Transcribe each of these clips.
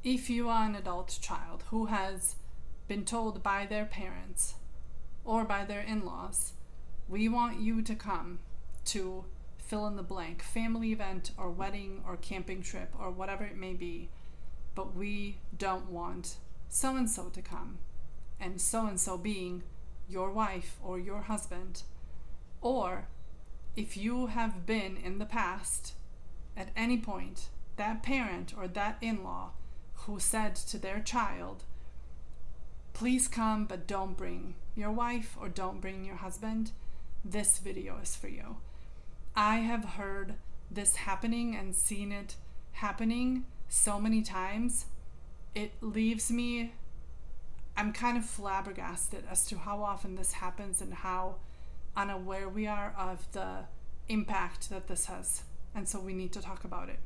if you are an adult child who has been told by their parents or by their in-laws, we want you to come to fill in the blank family event or wedding or camping trip or whatever it may be, but we don't want so and so to come, and so being your wife or your husband. Or if you have been in the past at any point that parent or that in-law who said to their child, please come but don't bring your wife or don't bring your husband, this video is for you. I have heard this happening and seen it happening so many times. It leaves me, I'm kind of flabbergasted as to how often this happens and how unaware we are of the impact that this has. And so we need to talk about it.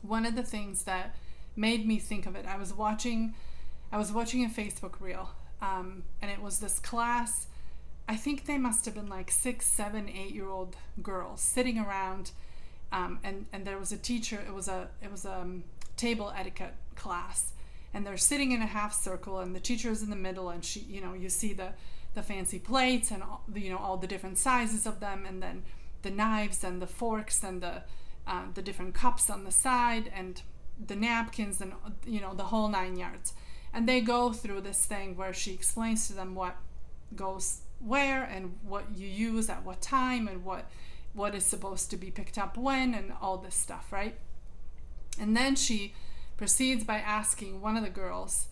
One of the things that made me think of it, I was watching a Facebook reel, and it was this class. I think they must have been like 6, 7, 8-year-old girls sitting around, and there was a teacher. It was a table etiquette class, and they're sitting in a half circle, and the teacher is in the middle, and she, you see the fancy plates and all the different sizes of them, and then the knives and the forks and the different cups on the side and the napkins and the whole 9 yards. And they go through this thing where she explains to them what goes where and what you use at what time and what is supposed to be picked up when and all this stuff, right? And then she proceeds by asking one of the girls,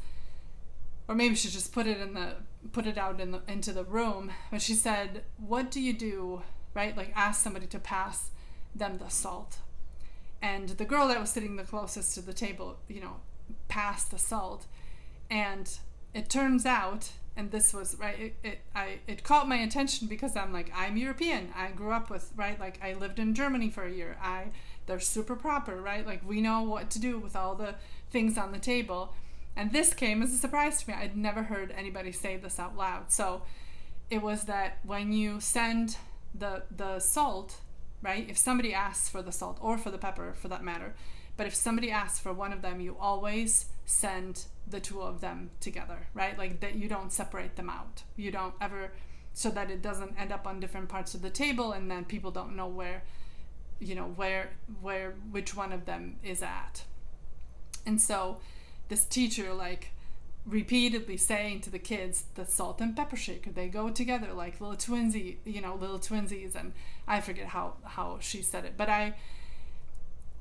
or maybe she just put it out into the room, but she said, what do you do, right? Like, ask somebody to pass them the salt. And the girl that was sitting the closest to the table, passed the salt. And it turns out, and this was, right, it caught my attention because I'm like, I'm European. I grew up with, right, like I lived in Germany for a year. They're super proper, right? Like we know what to do with all the things on the table. And this came as a surprise to me. I'd never heard anybody say this out loud. So it was that when you send the salt, right, if somebody asks for the salt or for the pepper for that matter, but if somebody asks for one of them, you always send the two of them together, right? Like that you don't separate them out. You don't ever, so that it doesn't end up on different parts of the table and then people don't know where which one of them is at. And so this teacher like repeatedly saying to the kids, the salt and pepper shaker, they go together like little twinsies, and I forget how she said it, but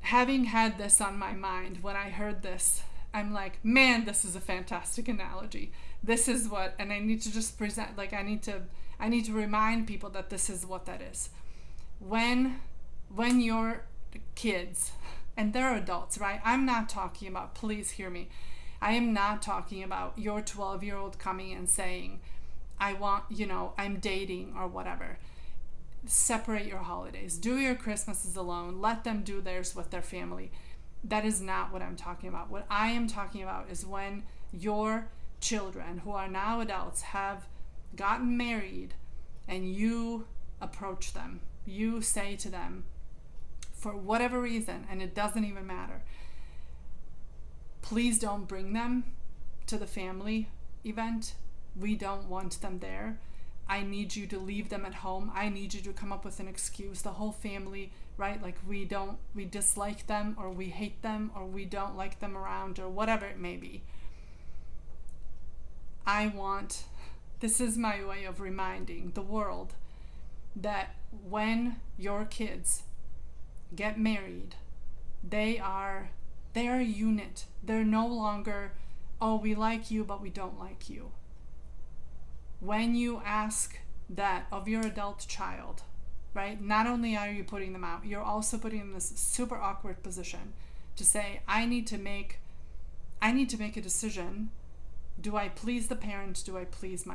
having had this on my mind, when I heard this, I'm like, man, this is a fantastic analogy. This is what, and I need to just present, like I need to remind people that this is what that is. When your kids, and they're adults, right? I'm not talking about, please hear me, I am not talking about your 12-year-old coming and saying, I'm dating or whatever. Separate your holidays. Do your Christmases alone. Let them do theirs with their family. That is not what I'm talking about. What I am talking about is when your children, who are now adults, have gotten married and you approach them. You say to them, for whatever reason, and it doesn't even matter, please don't bring them to the family event. We don't want them there. I need you to leave them at home. I need you to come up with an excuse. The whole family, right? Like we dislike them or we hate them or we don't like them around or whatever it may be. This is my way of reminding the world that when your kids get married, they are a unit. They're no longer, oh, we like you, but we don't like you. When you ask that of your adult child, right, not only are you putting them out, you're also putting them in this super awkward position to say, I need to make a decision. Do I please the parent? Do I please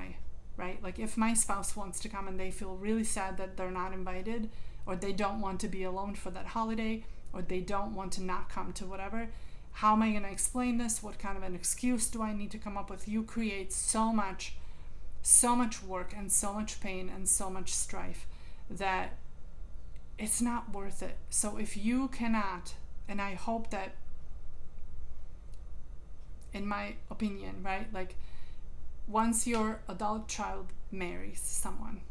right? Like if my spouse wants to come and they feel really sad that they're not invited, or they don't want to be alone for that holiday, or they don't want to not come to whatever, how am I going to explain this? What kind of an excuse do I need to come up with? You create so much work and so much pain and so much strife that it's not worth it. So if you cannot, and I hope that in my opinion, right? Like, once your adult child marries someone,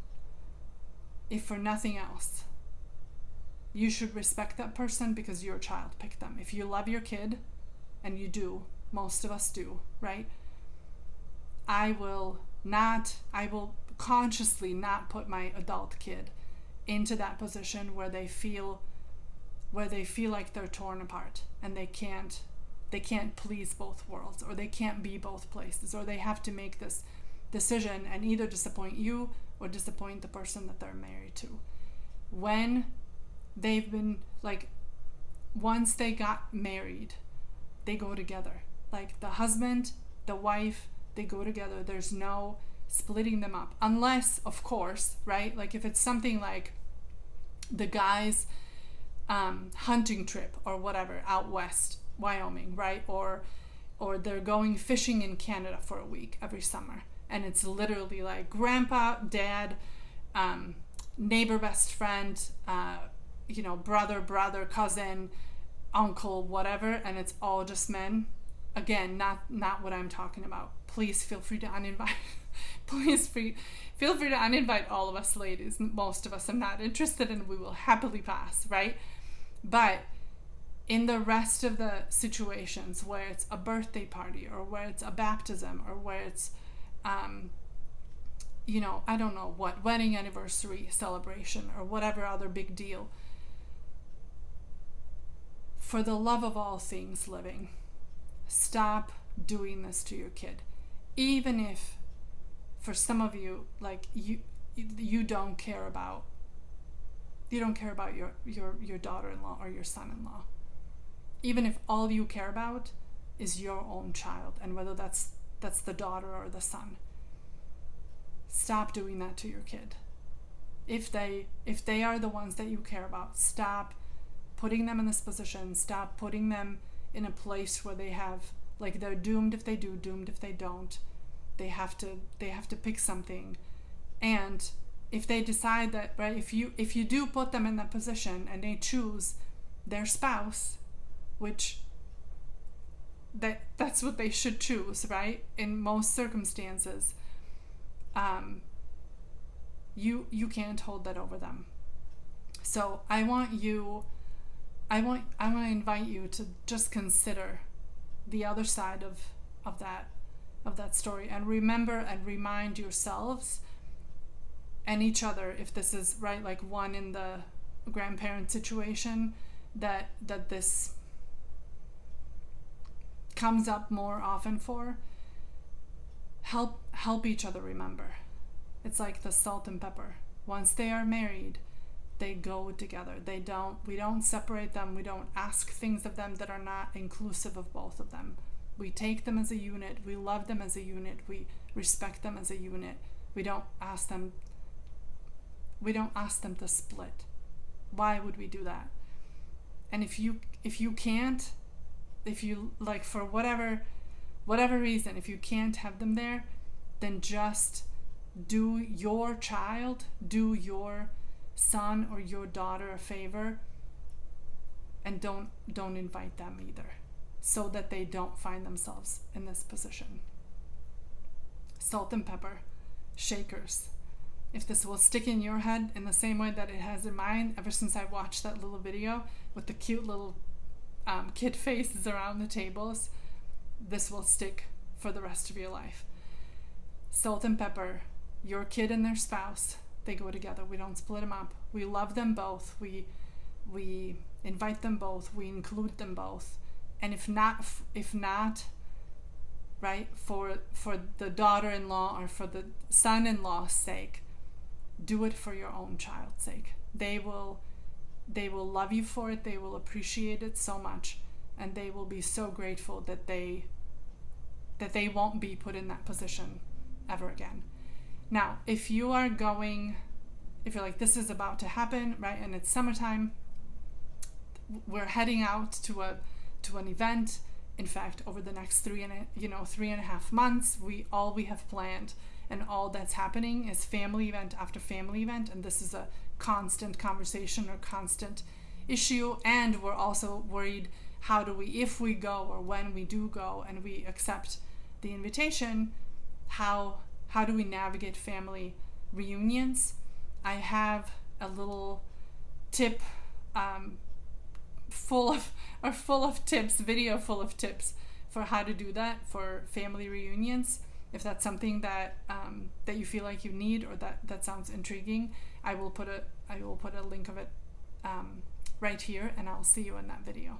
if for nothing else, you should respect that person because your child picked them. If you love your kid, and you do, most of us do, right? I will consciously not put my adult kid into that position where they feel like they're torn apart and they can't please both worlds, or they can't be both places, or they have to make this decision and either disappoint you or disappoint the person that they're married to. When they've been, like, once they got married, they go together. Like, the husband, the wife, they go together. There's no splitting them up, unless, of course, right? Like, if it's something like the guy's hunting trip or whatever out west, Wyoming, right? Or they're going fishing in Canada for a week every summer, and it's literally like grandpa, dad, neighbor, best friend, brother, cousin, uncle, whatever, and it's all just men. Again, not what I'm talking about. Please feel free to uninvite. Feel free to uninvite all of us ladies. Most of us I'm not interested in. We will happily pass, right? But in the rest of the situations where it's a birthday party, or where it's a baptism, or where it's I don't know what, wedding anniversary celebration, or whatever other big deal, for the love of all things living, stop doing this to your kid. Even if for some of you, like, you don't care about your daughter-in-law or your son-in-law. Even if all you care about is your own child, and whether that's the daughter or the son, stop doing that to your kid. If they are the ones that you care about, stop putting them in this position. Stop putting them in a place where they have, like, they're doomed if they do, doomed if they don't. They have to pick something. And if they decide that, right, if you do put them in that position and they choose their spouse, which that's what they should choose, right? In most circumstances, you can't hold that over them. So I want to invite you to just consider the other side of that story, and remember and remind yourselves and each other, if this is, right, like one in the grandparent situation, that this comes up more often for. Help each other remember. It's like the salt and pepper. Once they are married, they go together. We don't separate them. We don't ask things of them that are not inclusive of both of them. We take them as a unit. We love them as a unit. We respect them as a unit. We don't ask them to split. Why would we do that? And if you can't, if you, like, for whatever reason, if you can't have them there, then just do your son or your daughter a favor, and don't invite them either, so that they don't find themselves in this position. Salt and pepper, shakers. If this will stick in your head in the same way that it has in mine, ever since I watched that little video with the cute little kid faces around the tables, this will stick for the rest of your life. Salt and pepper, your kid and their spouse, they go together. We don't split them up. We love them both. We invite them both. We include them both. And if not, right, for the daughter-in-law or for the son-in-law's sake, do it for your own child's sake. They will love you for it. They will appreciate it so much, and they will be so grateful that they won't be put in that position ever again. Now, if you're like, this is about to happen, right, and it's summertime, we're heading out to an event. In fact, over the next 3.5 months, we have planned, and all that's happening is family event after family event, and this is a constant conversation or constant issue. And we're also worried how do we, if we go or when we do go and we accept the invitation, how do we navigate family reunions. I have a little tip full of tips, video full of tips for how to do that for family reunions. If that's something that that you feel like you need, or that sounds intriguing, I will put a link of it right here, and I'll see you in that video.